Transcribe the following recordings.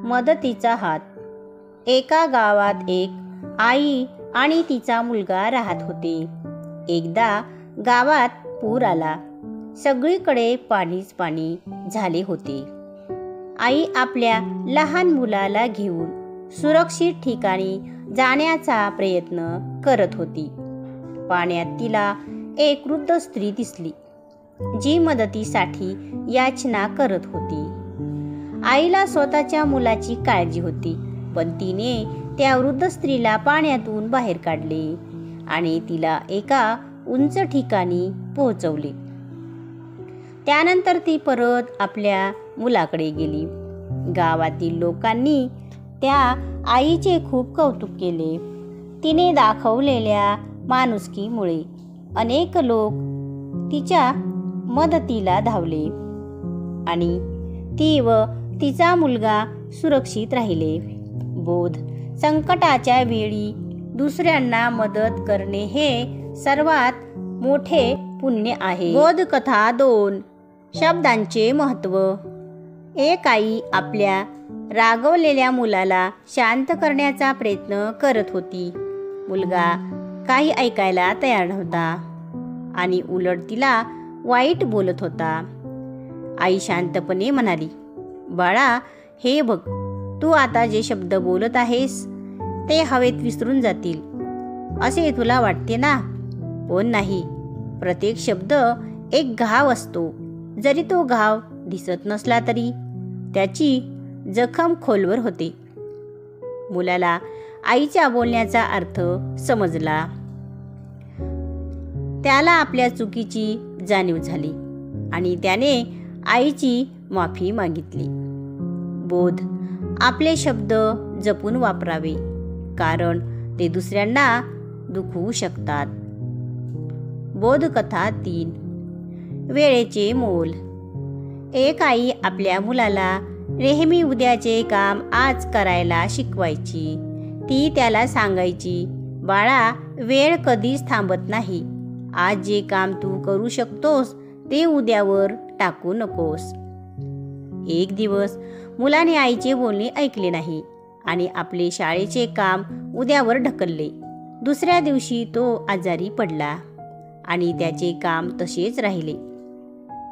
मदतीचा हात. एका गावात एक आई आणि तिचा मुलगा राहत होते. एकदा गावात पूर आला. सगळीकडे पाणीच पाणी झाले होते. आई आपल्या लहान मुलाला घेऊन सुरक्षित ठिकाणी जाण्याचा प्रयत्न करत होती. पाण्यात तिला एक वृद्ध स्त्री दिसली, जी मदतीसाठी याचना करत होती. आईला स्वतःच्या मुलाची काळजी होती, पण तिने त्या वृद्ध स्त्रीला पाण्यातून बाहेर काढले आणि तिला एका उंच ठिकाणी पोहोचवले. त्यानंतर ती परत आपल्या मुलाकडे गेली. गावातील लोकांनी त्या आईचे खूप कौतुक केले. तिने दाखवलेल्या माणुसकीमुळे अनेक लोक तिच्या मदतीला धावले आणि ती व तिचा मुलगा सुरक्षित राहिले. बोध. संकटाच्या वेळी दुसऱ्यांना मदत करणे हे सर्वात मोठे पुण्य आहे. बोधकथा 2. शब्दांचे महत्त्व. एक आई आपल्या रागवलेल्या मुलाला शांत करण्याचा प्रयत्न करत होती. मुलगा काही ऐकायला तयार नव्हता आणि उलट तिला वाईट बोलत होता. आई शांतपणे म्हणाली, बाळा, हे बघ, तू आता जे शब्द बोलत आहेस ते हवेत विसरून जातील असे तुला वाटते ना? पण नाही. प्रत्येक शब्द एक घाव असतो. जरी तो घाव दिसत नसला तरी त्याची जखम खोलवर होते. मुलाला आईच्या बोलण्याचा अर्थ समजला. त्याला आपल्या चुकीची जाणीव झाली आणि त्याने आईची माफी मागितली. बोध. आपले शब्द जपून वापरावे, कारण ते दुसऱ्यांना दुखवू शकतात. बोधकथा 3. वेळेचे मोल. एक आई आपल्या मुलाला नेहमी उद्याचे काम आज करायला शिकवायची. ती त्याला सांगायची, बाळा, वेळ कधीच थांबत नाही. आज जे काम तू करू शकतोस ते उद्यावर टाकू नकोस. एक दिवस मुलाने आईचे बोलणे ऐकले नाही आणि आपले शाळेचे काम उद्यावर ढकलले. दुसऱ्या दिवशी तो आजारी पडला आणि त्याचे काम तसेच राहिले.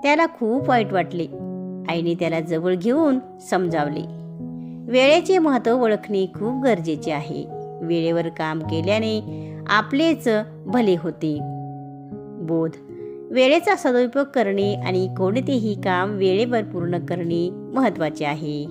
त्याला खूप वाईट वाटले. आईने त्याला जवळ घेऊन समजावले, वेळेचे महत्त्व ओळखणे खूप गरजेचे आहे. वेळेवर काम केल्याने आपलेच भले होते. बोध. वेळेचा सदुपयोग करणे आणि कोणतेही काम वेळेवर पूर्ण करणे महत्त्वाचे आहे.